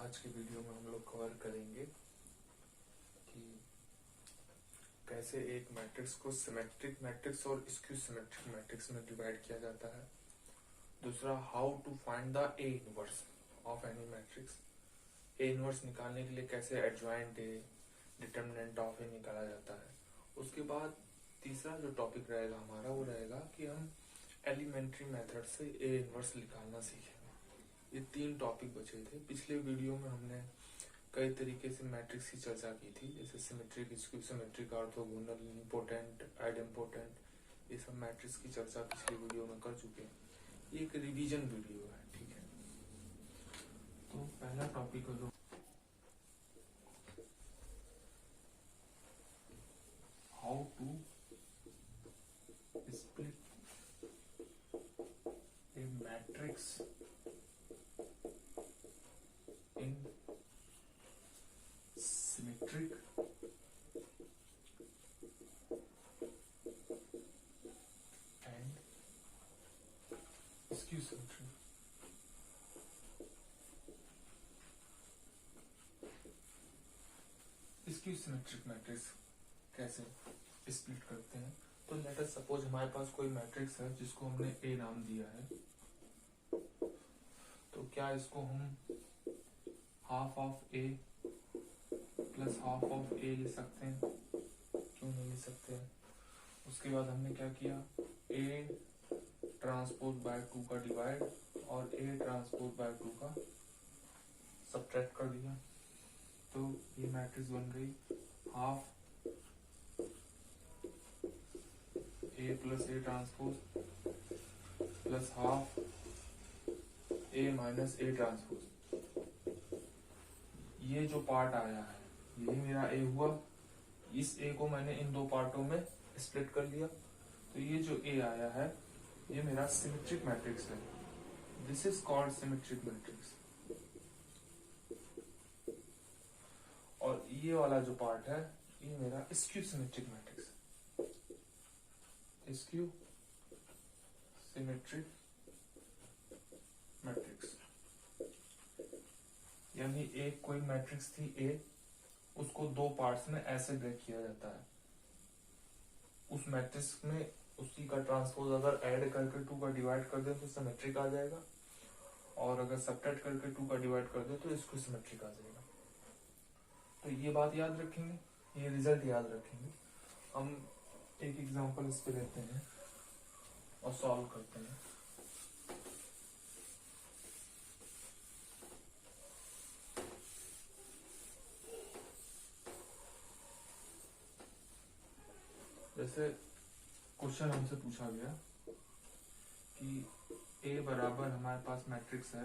आज के वीडियो में हम लोग कवर करेंगे कि कैसे एक मैट्रिक्स को सिमेट्रिक मैट्रिक्स और स्क्यू सिमेट्रिक मैट्रिक्स में डिवाइड किया जाता है। दूसरा, how to find the A inverse of any matrix. A inverse निकालने के लिए कैसे adjoint A, determinant of A निकाला जाता है। उसके बाद तीसरा जो टॉपिक रहेगा हमारा वो रहेगा कि हम एलिमेंट्री मेथड से ए इनवर्स निकालना सीखेंगे। ये 3 टॉपिक बचे थे। पिछले वीडियो में हमने कई तरीके से मैट्रिक्स की चर्चा की थी, जैसे symmetric, skew symmetric, orthogonal, important, idempotent. ये सब मैट्रिक्स की चर्चा पिछले वीडियो में कर चुके हैं। ये एक रिवीजन वीडियो है, ठीक है। तो पहला टॉपिक है जो how to split a matrix in symmetric and skew symmetric. Skew symmetric matrix कैसे स्प्लिट करते हैं। तो लेट अस सपोज हमारे पास कोई मैट्रिक्स है जिसको हमने ए नाम दिया है। तो क्या इसको हम half of A plus half of A ले सकते हैं? क्यों नहीं ले सकते हैं? उसके बाद हमने क्या किया, ए ट्रांसपोज बाय 2 का डिवाइड और ए ट्रांसपोज बाय 2 का सब्ट्रैक्ट कर दिया। तो ये मैट्रिक्स बन गई half A plus A transpose plus half A minus A transpose. ये जो पार्ट आया है यही मेरा ए हुआ। इस ए को मैंने इन 2 पार्टों में स्प्लिट कर लिया। तो ये जो ए आया है ये मेरा सिमेट्रिक मैट्रिक्स है। This is called symmetric matrix. और ये वाला जो पार्ट है ये मेरा skew symmetric matrix, skew symmetric matrix. यानी एक कोई मैट्रिक्स थी ए, उसको 2 पार्ट्स में ऐसे ब्रेक किया जाता है। उस मैट्रिक्स में उसी का ट्रांसपोज अगर ऐड करके 2 का डिवाइड कर दे तो सिमेट्रिक आ जाएगा, और अगर सब्ट्रैक्ट करके 2 का डिवाइड कर दे तो इसको सिमेट्रिक आ जाएगा। तो ये बात याद रखेंगे, ये रिजल्ट याद रखेंगे। हम एक एग्जांपल इस पे लेते हैं और सॉल्व करते हैं। जैसे क्वेश्चन हमसे पूछा गया कि ए बराबर हमारे पास मैट्रिक्स है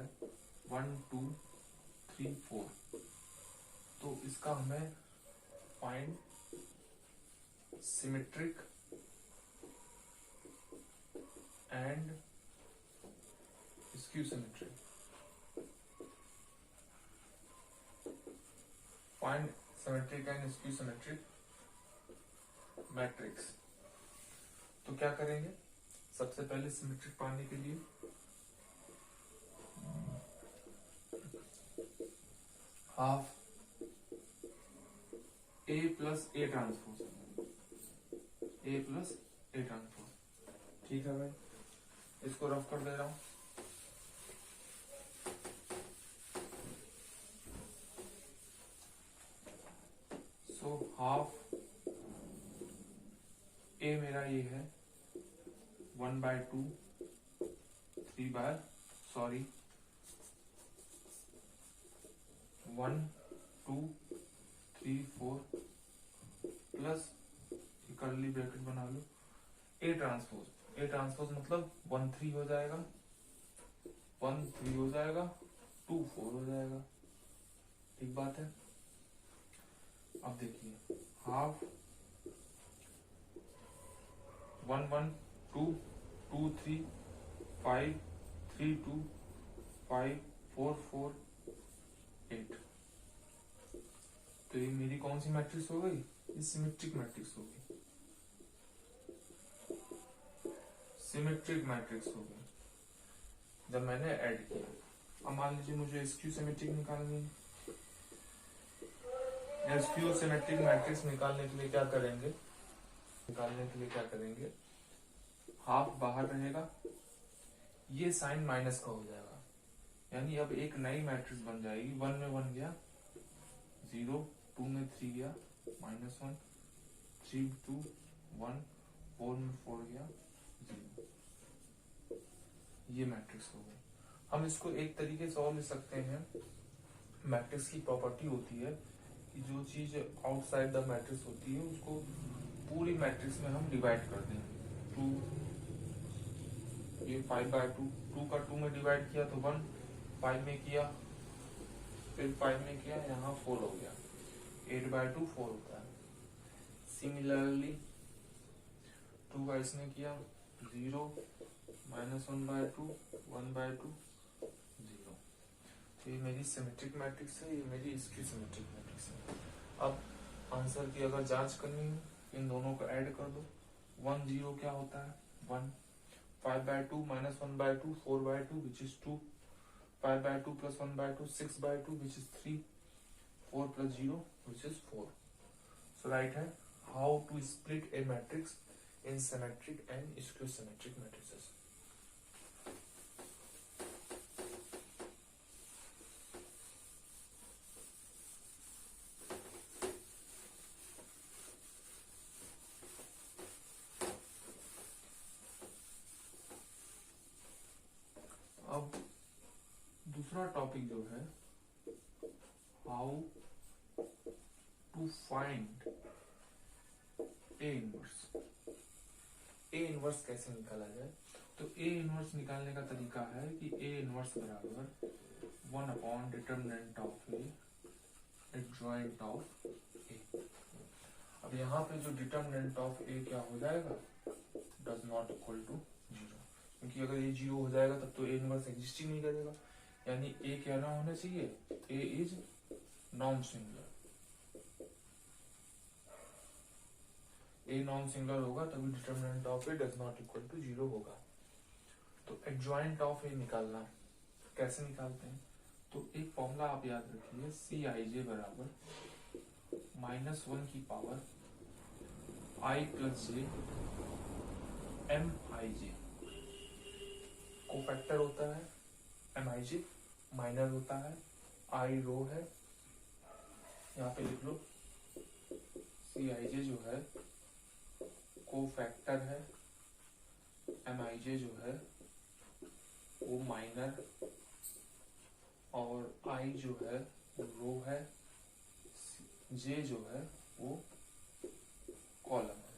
1 2 3 4। तो इसका हमें find symmetric and skew symmetric. Find symmetric and skew symmetric matrix. तो क्या करेंगे, सबसे पहले सिमेट्रिक पाने के लिए half A plus A transpose, A plus A transpose. ठीक है भाई, इसको रफ कर दे रहा हूं। सो हाफ ए मेरा ये है 1/2 1 2 3 4 प्लस कर्ली ब्रैकेट बना लो ए ट्रांसपोज। ए ट्रांसपोज मतलब 1 3 हो जाएगा, 1 3 हो जाएगा, 2 4 हो जाएगा। ठीक बात है। अब देखिए हाफ 1 1 2 2 3 5 3 2 5 4 4 8। तो ये मेरी कौन सी मैट्रिक्स हो गई? ये सिमेट्रिक मैट्रिक्स हो गई, सिमेट्रिक मैट्रिक्स हो गई जब मैंने ऐड किया। अब मान लीजिए मुझे स्क्यू सिमेट्रिक निकालनी है। स्क्यू सिमेट्रिक मैट्रिक्स निकालने के लिए क्या करेंगे, हाफ बाहर रहेगा, ये साइन माइनस का हो जाएगा, यानी अब एक नई मैट्रिक्स बन जाएगी। 1 में 1 गया 0, 2 में 3 गया -1, 3 2 1, 4 में 4 गया 0। ये मैट्रिक्स हो गई। हम इसको एक तरीके से और लिख सकते हैं, मैट्रिक्स की प्रॉपर्टी होती है कि जो चीज आउटसाइड द मैट्रिक्स होती है उसको पूरी मैट्रिक्स में हम डिवाइड कर देंगे। 2 ये 5/2, 2 का 2 में डिवाइड किया तो 1, 5 में किया फिर 5 में किया, यहाँ 4 हो गया, 8/2 4 होता है। सिमिलरली 2 का इसमें किया 0, -1/2, 1/2 0। तो ये मेरी सिमेट्रिक मैट्रिक्स है, ये मेरी स्क्यू सिमेट्रिक मैट्रिक्स है। अब आंसर की अगर जांच करनी है, इन दोनों को ऐड कर दो। 1 0 क्या होता है 1, 5/2 -1/2 4/2 which is 2, 5/2 + 1/2 6/2 which is 3, 4 + 0 which is 4. So write है how to split a matrix in symmetric and skew symmetric matrices. अब दूसरा टॉपिक जो है how to find A inverse. A inverse कैसे निकाला जाए, तो ए इनवर्स निकालने का तरीका है कि ए इनवर्स बराबर 1 determinant of A adjoint of A. अब यहाँ पे जो डिटरमिनेंट ऑफ ए क्या हो जाएगा, डज नॉट इक्वल टू 0, क्योंकि अगर ये 0 हो जाएगा तब तो ए इनवर्स एग्जिस्ट ही नहीं करेगा, यानी ए क्या ना होना चाहिए, A is non singular. A non singular होगा तभी determinant of A does not equal to 0 होगा। तो एडजॉइंट ऑफ ए निकालना कैसे निकालते हैं, तो एक फॉर्मूला आप याद रखिए, Cij बराबर -1 की power i + j Mij। Cofactor होता है Mij, माइनर होता है, i रो है, यहाँ पे लिख लो Cij जो है कोफैक्टर है, Mij जो है वो माइनर, और i जो है वो रो है, j जो है वो कॉलम है,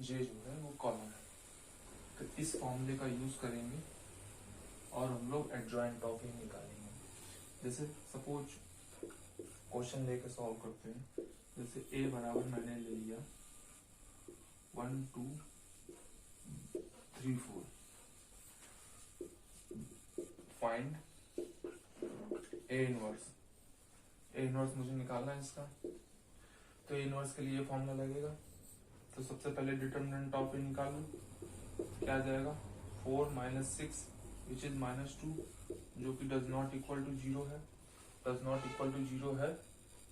j जो है वो कॉलम है। तो इस फॉर्मूले का यूज करेंगे और हम लोग एडजॉइंट ऑफ ए निकालेंगे। जैसे सपोज क्वेश्चन लेके सॉल्व करते हैं, जैसे a बराबर मैंने ले लिया 1 2 3 4, find A inverse. A inverse मुझे निकालना है इसका, तो ए इनवर्स के लिए फॉर्मूला लगेगा। तो सबसे पहले डिटरमिनेंट ऑफ ए निकाल लो, क्या आ जाएगा 4 - 6 विच इज -2, जो कि डज नॉट इक्वल टू 0 है। डज नॉट इक्वल टू 0 है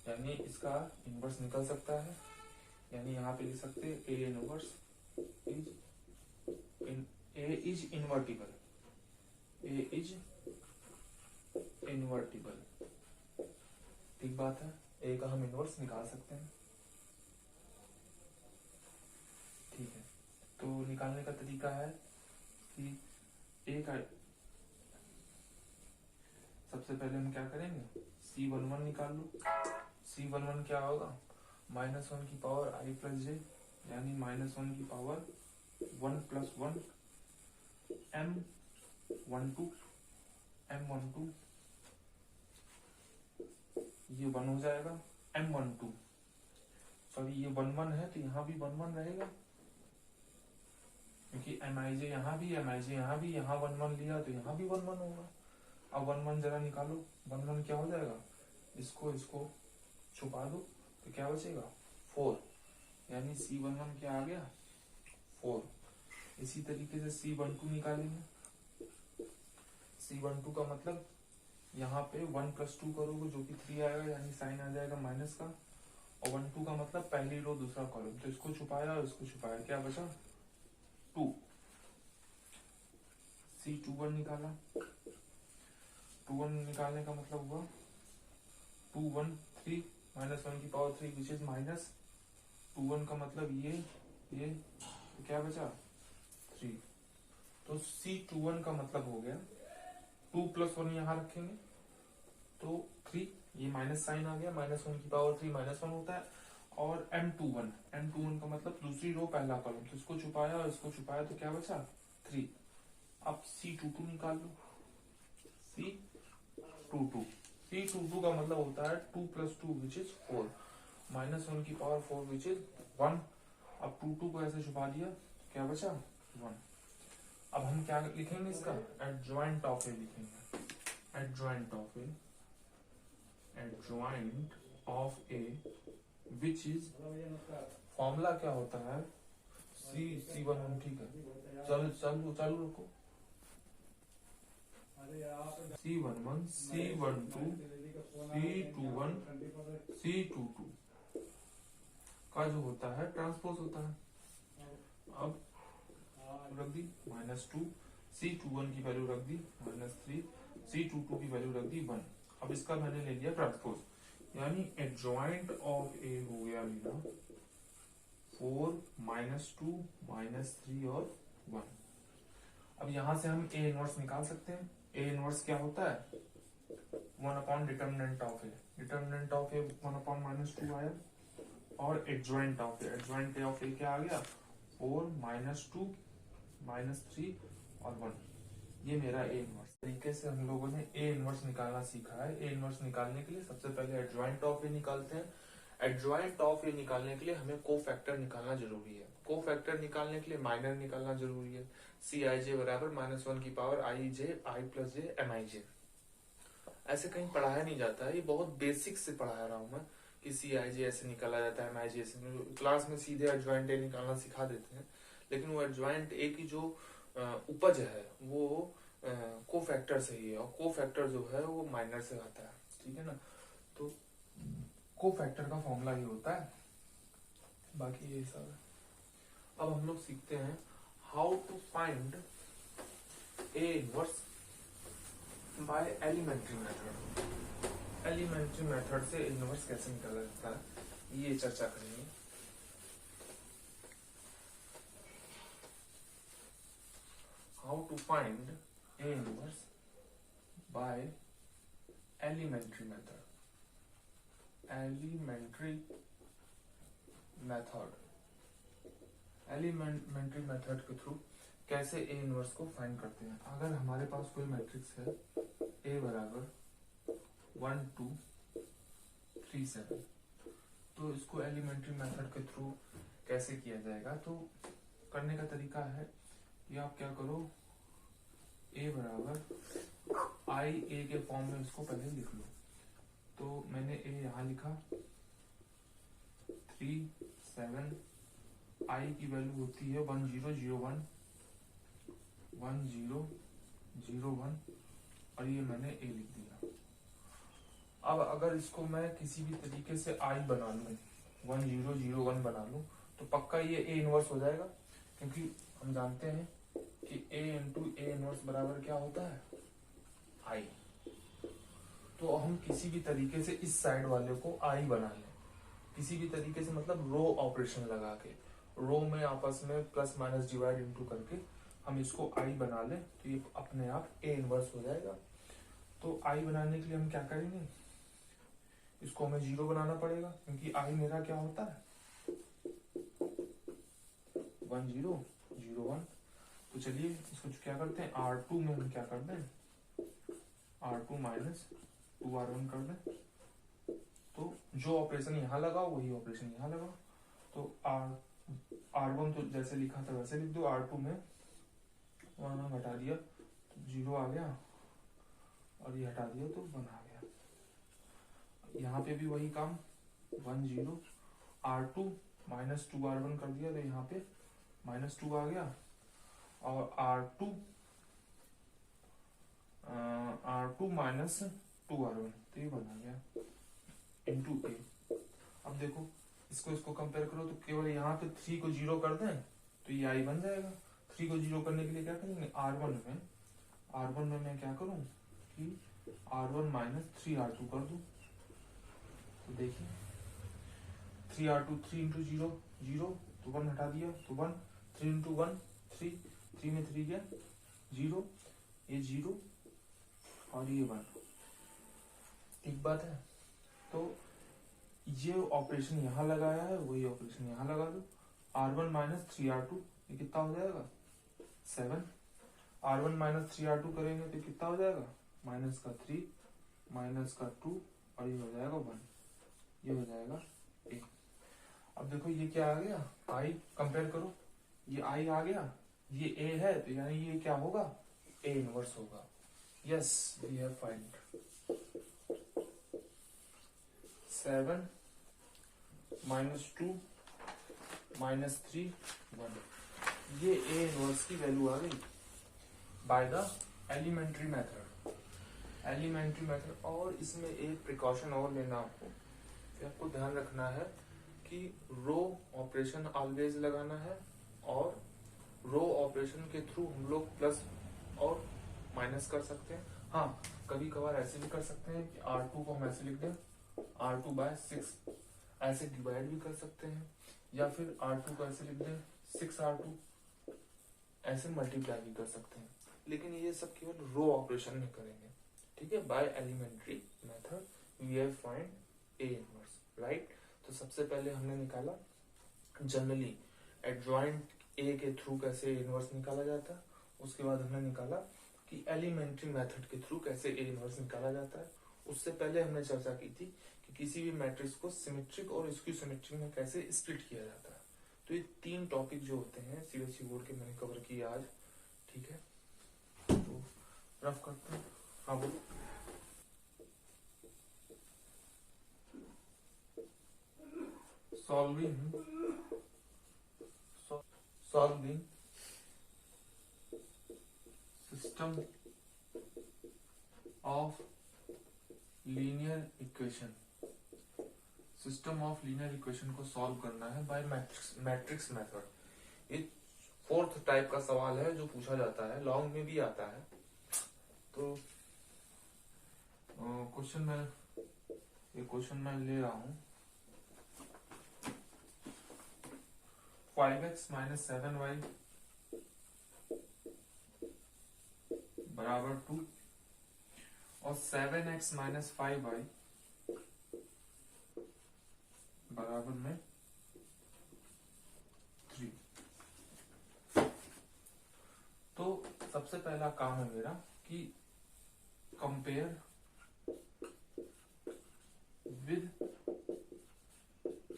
यानी इसका इनवर्स निकल सकता है, यानी यहाँ पे लिख सकते हैं A inverse is invertible, A is invertible. ठीक बात है, ए का हम इनवर्स निकाल सकते हैं। ठीक है, तो निकालने का तरीका है कि ए का सबसे पहले हम क्या करेंगे, C11 निकाल लो। C11 क्या होगा, -1 की पावर i + j, यानी -1 की पावर 1 + 1 M12 ये 1 हो जाएगा, M12 सॉरी ये 1 1 है तो यहाँ भी 1 1 रहेगा, क्योंकि Mij यहाँ भी, Mij यहाँ भी, यहाँ 1 1 लिया तो यहाँ भी 1 1 होगा। अब 1 1 जरा निकालो, 1 1 क्या हो जाएगा, इसको छुपा दो तो क्या बचेगा 4, यानी C11 क्या आ गया 4। इसी तरीके से C12 निकालेंगे। C12 का मतलब यहाँ पे 1 + 2 करोगे जो कि 3 आएगा, यानी साइन आ जाएगा माइनस का, और 1 2 का मतलब पहली रो दूसरा कॉलम, तो इसको छुपाया और इसको छुपाया, क्या बचा 2। C21 निकाला, 21 निकालने का मतलब हुआ 2 1 3 -1⁻³ विच इज माइनस 21 का मतलब ये तो क्या बचा 3। तो C21 का मतलब हो गया 2 + 1 यहाँ रखेंगे तो 3, ये माइनस साइन आ गया, -1⁻³ -1 होता है, और M21 का मतलब दूसरी रो पहला कॉलम, तो इसको छुपाया और इसको छुपाया तो क्या बचा 3। अब C22 निकाल लो, C22 का मतलब होता है 2 + 2 विच इज 4, -1⁻⁴ विच इज 1। अब 2 को ऐसे छुपा दिया, क्या बचा 1। अब हम क्या लिखेंगे इसका, एडजॉइंट ऑफ ए लिखेंगे, adjoint of A which is, formula क्या होता है C11, ठीक है, चालू रखो, C11 C12 C21 C22 का जो होता है ट्रांसपोज होता है। अब रख दी -2, C21 की वैल्यू रख दी -3, C22 की वैल्यू रख दी 1। अब इसका मैंने ले लिया ट्रांसपोज, यानी एडजॉइंट ऑफ ए हो गया मेरा 4 -2 -3 और 1। अब यहां से हम ए इनवर्स निकाल सकते हैं। ए इनवर्स क्या होता है 1 determinant of A, determinant of A 1/-2 आया, और एडजॉइंट ऑफ ए क्या आ गया 4 -2 -3 और 1। ये मेरा ए इनवर्स। तरीके से हम लोगों ने ए इनवर्स निकालना सीखा है। ए इनवर्स निकालने के लिए सबसे पहले एडजॉइंट ऑफ ए निकालते हैं। एडजॉइंट ऑफ ए निकालने के लिए हमें कोफैक्टर निकालना जरूरी है। कोफैक्टर निकालने के लिए माइनर निकालना जरूरी है। Cij बराबर -1⁻i+j Mij। ऐसे कहीं पढ़ाया नहीं जाता है, ये बहुत बेसिक से पढ़ा रहा हूँ मैं कि Cij ऐसे निकाला जाता है, Mij ऐसे। क्लास में सीधे एडजॉइंट ए निकालना सिखा देते हैं, लेकिन वो एडजॉइंट ए की जो उपज है वो कोफैक्टर से ही है, और कोफैक्टर जो है वो माइनर से आता है, ठीक है ना। तो कोफैक्टर का फॉर्मूला ही होता है, बाकी ये सब है। अब हम लोग सीखते हैं how to find A inverse by elementary method. Elementary method से इनवर्स कैसे निकाला जाता है ये चर्चा करेंगे। How to find A inverse by elementary method. Elementary method के थ्रू कैसे ए इनवर्स को फाइंड करते हैं। अगर हमारे पास कोई मैट्रिक्स है ए बराबर 1 2 3 7, तो इसको एलिमेंट्री मेथड के थ्रू कैसे किया जाएगा। तो करने का तरीका है कि आप क्या करो, ए बराबर आई ए के फॉर्म में इसको पहले लिख लो। तो मैंने ए यहाँ लिखा 3 7, आई की वैल्यू होती है 1 0 0 1 1 0 0 1, और ये मैंने ए लिख दिया। अब अगर इसको मैं किसी भी तरीके से आई बना लूं, 1 0 0 1 बना लूं, तो पक्का ये ए इनवर्स हो जाएगा, क्योंकि हम जानते हैं कि ए इंटू ए इनवर्स बराबर क्या होता है आई। तो हम किसी भी तरीके से इस साइड वाले को आई बना लें, किसी भी तरीके से, मतलब रो ऑपरेशन लगा के, रो में आपस में प्लस माइनस डिवाइड इनटू करके हम इसको आई बना लें, तो ये अपने आप ए इनवर्स हो जाएगा। तो आई बनाने के लिए हम क्या करेंगे, इसको हमें 0 बनाना पड़ेगा, क्योंकि आई मेरा क्या होता है 1 0 0 1। तो चलिए इसको क्या करते हैं, R2 में हम क्या कर दें, R2 - 2R1 कर दें। तो जो ऑपरेशन यहाँ लगाओ वही ऑपरेशन यहाँ लगाओ। तो R1 तो जैसे लिखा था वैसे लिख दो, R2 में 1 हटा दिया तो 0 आ गया, और ये हटा दिया तो 1 आ गया। यहाँ पे भी वही काम, 1 0 R2 - 2R1 कर दिया तो यहाँ पे -2 आ गया, और R2 R2 माइनस 2R1, तो ये बना गया इंटू ए। अब देखो इसको कंपेयर करो तो केवल यहाँ पे 3 को 0 कर दें तो ये आई बन जाएगा। 3 को 0 करने के लिए क्या करेंगे, R1 में मैं क्या करूं कि R1 माइनस 3R2 कर दूं। तो देखिए 3R2 3 इंटू 0 0 तो 1 हटा दिया तो 1, 3 इंटू 1 3, 3 में 3 गया 0, ये 0 और ये 1। एक बात है, तो ये ऑपरेशन यहाँ लगाया है, वही ऑपरेशन यहाँ लगा दो। R1 माइनस 3R2 ये कितना हो जाएगा 7। R1 माइनस 3R2 करेंगे तो कितना हो जाएगा, माइनस का 3 माइनस का 2 और ये हो जाएगा 1, ये हो जाएगा a। अब देखो ये क्या आ गया, i कंपेयर करो, ये i आ गया, ये a है तो यानी ये क्या होगा, a इनवर्स होगा। Yes we have find 7 minus 2 minus 3 1, ये a इनवर्स की वैल्यू आ गई बाय द एलिमेंट्री मेथड। और इसमें एक प्रिकॉशन और लेना आपको ध्यान रखना है कि रो ऑपरेशन ऑलवेज लगाना है, और रो ऑपरेशन के थ्रू हम लोग प्लस और माइनस कर सकते हैं। हाँ, कभी कभार ऐसे भी कर सकते हैं कि R2 को हम ऐसे लिख दें R2 बाय 6, ऐसे डिवाइड भी कर सकते हैं, या फिर R2 को ऐसे लिख दें 6R2, ऐसे मल्टीप्लाई भी कर सकते हैं। लेकिन ये सब केवल रो ऑपरेशन में करेंगे, ठीक है। By elementary method we have find A inverse, right. तो सबसे पहले हमने निकाला जनरली एडजॉइंट A के थ्रू कैसे A इनवर्स निकाला जाता है। उसके बाद हमने निकाला कि एलिमेंट्री मेथड के थ्रू कैसे A इनवर्स निकाला जाता है। उससे पहले हमने चर्चा की थी कि किसी भी मैट्रिक्स को सिमेट्रिक और स्क्यू सिमेट्रिक में कैसे स्प्लिट किया जाता है। तो ये 3 टॉपिक जो होते हैं CBSE बोर्ड के मैंने कवर किए आज, ठीक है। तो रफ करते हैं। हाँ बोलो। Solving system of linear equation, system of linear equation को सॉल्व करना है बाय मैट्रिक्स मेथड। ये 4th टाइप का सवाल है जो पूछा जाता है, लॉन्ग में भी आता है। तो क्वेश्चन मैं ले रहा हूं 5x माइनस 7y बराबर 2 और 7x माइनस 5y बराबर में 3। तो सबसे पहला काम है मेरा कि कंपेयर विद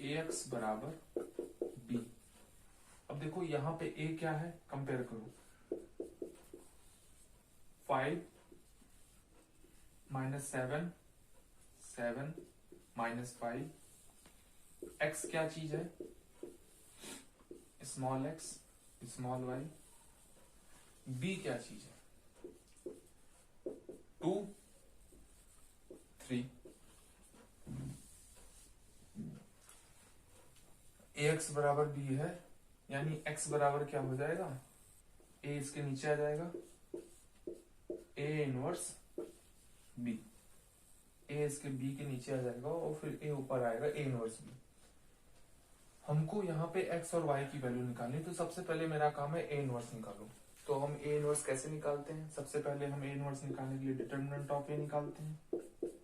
ax बराबर b। अब देखो यहां पे a क्या है, कंपेयर करो 5 माइनस 7 माइनस 5, x क्या चीज है, small x small y, b क्या चीज है 2 3। ax बराबर b है, यानी x बराबर क्या हो जाएगा, a इसके नीचे आ जाएगा a इनवर्स b, a इसके b के नीचे आ जाएगा और फिर a ऊपर आएगा a इनवर्स b। हमको यहाँ पे x और y की वैल्यू निकालनी, तो सबसे पहले मेरा काम है a इनवर्स निकालो। तो हम a इनवर्स कैसे निकालते हैं, सबसे पहले हम a इनवर्स निकालने के लिए डिटर्मिनेंट ऑफ a निकालते हैं।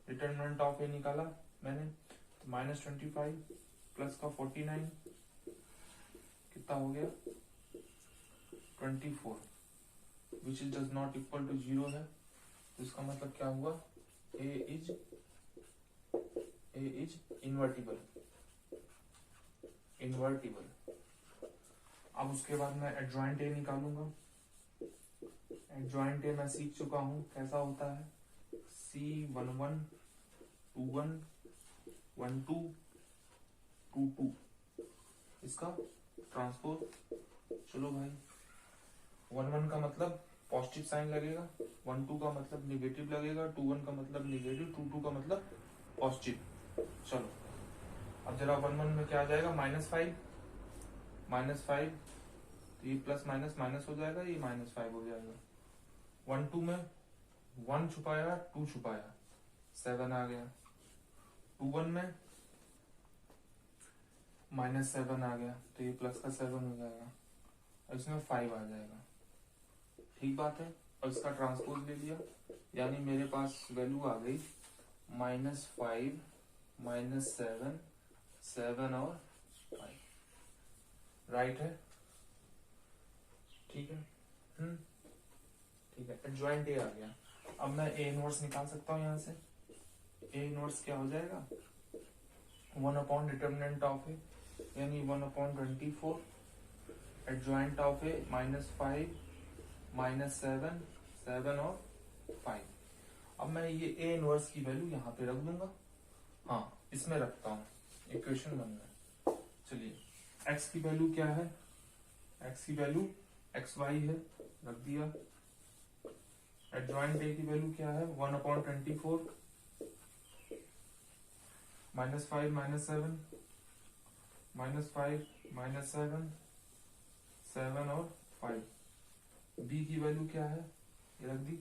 डिटर्मिनेंट ऑफ a निकाला मैंने, तो -25 प्लस का 49 कितना हो गया 24, which is does not equal to 0 है। तो इसका मतलब क्या हुआ, a इज इन्वर्टिबल। अब उसके बाद मैं एडजॉइंट a निकालूंगा। एडजॉइंट a मैं सीख चुका हूं कैसा होता है, C11 21 12 22, इसका ट्रांसपोज। चलो भाई 11 का मतलब पॉजिटिव साइन लगेगा, 1 2 का मतलब निगेटिव लगेगा, 2 1 का मतलब निगेटिव, 2 2 का मतलब पॉजिटिव। चलो अब जरा 1 1 में क्या आ जाएगा, -5, तो ये प्लस माइनस माइनस हो जाएगा, ये -5 हो जाएगा। 1 2 में 1 छुपाया 2 छुपाया 7 आ गया। 2 1 में -7 आ गया, तो ये प्लस का 7 हो जाएगा और इसमें 5 आ जाएगा। ठीक बात है। और इसका ट्रांसपोज ले लिया, यानी मेरे पास वैल्यू आ गई -5 -7 7 और 5। राइट है, ठीक है। ठीक है, एडजॉइंट ए आ गया। अब मैं ए इनवर्स निकाल सकता हूँ यहाँ से। ए इनवर्स क्या हो जाएगा, 1 अपॉन डिटर्मिनेंट ऑफ ए, यानी 1 अपॉन 24, एडजॉइंट ऑफ ए -5 -7 7 और 5। अब मैं ये ए इनवर्स की वैल्यू यहाँ पे रख दूंगा। हाँ, इसमें रखता हूँ, इक्वेशन बन रहा है। चलिए, x की वैल्यू क्या है, x की वैल्यू xy है, रख दिया। एडजॉइंट ए की वैल्यू क्या है, 1 अपॉन 24 -5 -7 -5 -7 7 और 5। b की वैल्यू क्या है, ये रख दी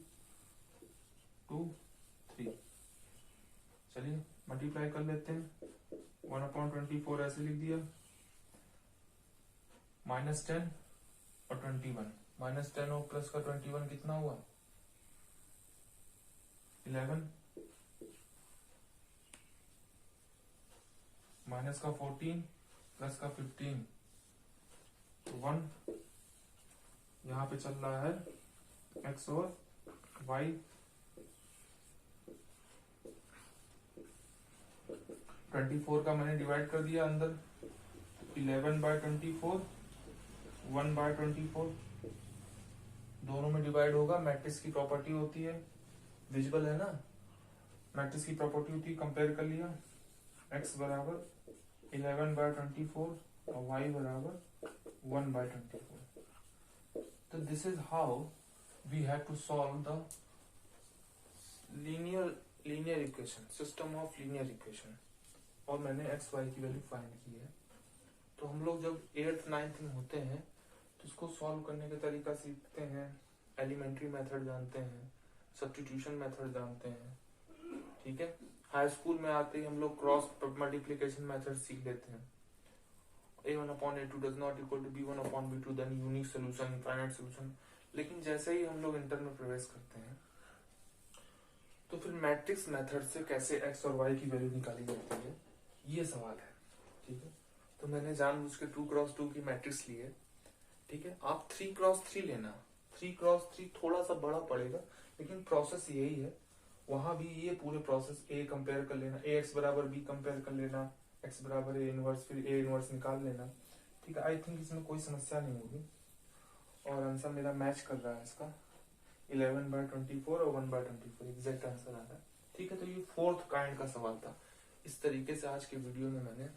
2 3। चलिए मल्टीप्लाई कर लेते हैं। 1 अपॉन 24 ऐसे लिख दिया, -10 और 21, -10 और प्लस का 21 कितना हुआ, 11, माइनस का 14 प्लस का 15, 1 यहाँ पे चल रहा है x और y। 24 का मैंने डिवाइड कर दिया अंदर, 11/24 1/24, दोनों में डिवाइड होगा। मैट्रिक्स की प्रॉपर्टी होती है, विजिबल है ना, मैट्रिक्स की प्रॉपर्टी होती है, कंपेयर कर लिया, x बराबर 11/24 और y बराबर 1/24। तो this is how we have to solve the linear equation, system of linear equation. और मैंने एक्स वाई की वैल्यू फाइंड की है। तो हम लोग जब 8th 9th में होते हैं तो इसको सॉल्व करने का तरीका सीखते हैं, एलिमेंट्री मेथड जानते हैं, सब्स्टिट्यूशन मेथड जानते हैं। ठीक है, हाई स्कूल में आते ही हम लोग क्रॉस मल्टीप्लिकेशन मेथड सीख लेते हैं। a1/a2 does not equal to b1/b2, then unique solution, infinite solution. लेकिन जैसे ही हम लोग इंटर में प्रवेश करते हैं तो फिर मैट्रिक्स मेथड से कैसे x और y की वैल्यू निकाली जाती है, ये सवाल है। ठीक है, तो मैंने जानबूझ के 2x2 की मैट्रिक्स ली है। ठीक है, आप 3x3 लेना, 3x3 थोड़ा सा बड़ा पड़ेगा, लेकिन प्रोसेस यही है। वहां भी ये पूरे प्रोसेस a कंपेयर कर लेना, ax बराबर b कंपेयर कर लेना, x बराबर a इनवर्स, फिर a इनवर्स निकाल लेना। ठीक है, आई थिंक इसमें कोई समस्या नहीं होगी। और आंसर मेरा मैच कर रहा है इसका, 11/24 और 1/24 एग्जैक्ट आंसर आ रहा है। ठीक है, तो ये 4th काइंड का सवाल था। इस तरीके से आज के वीडियो में मैंने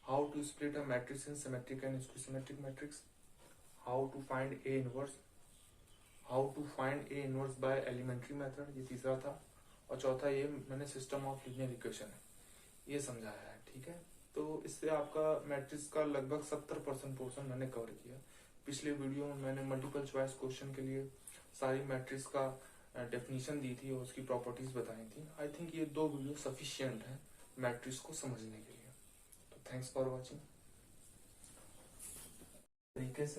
how to split a matrix in symmetric and skew symmetric matrix, how to find A inverse, how to find A inverse by elementary method, ये तीसरा था। और चौथा ये मैंने सिस्टम ऑफ लीनियर इक्वेशन है, ये समझाया है। ठीक है, तो इससे आपका मैट्रिक्स का लगभग 70% पोर्शन मैंने कवर किया। पिछले वीडियो में मैंने मल्टीपल चॉइस क्वेश्चन के लिए सारी मैट्रिक्स का डेफिनेशन दी थी और उसकी प्रॉपर्टीज बताई थी। आई थिंक ये 2 वीडियो सफिशिएंट है मैट्रिक्स को समझने के लिए। तो थैंक्स फॉर वॉचिंग। तरीके से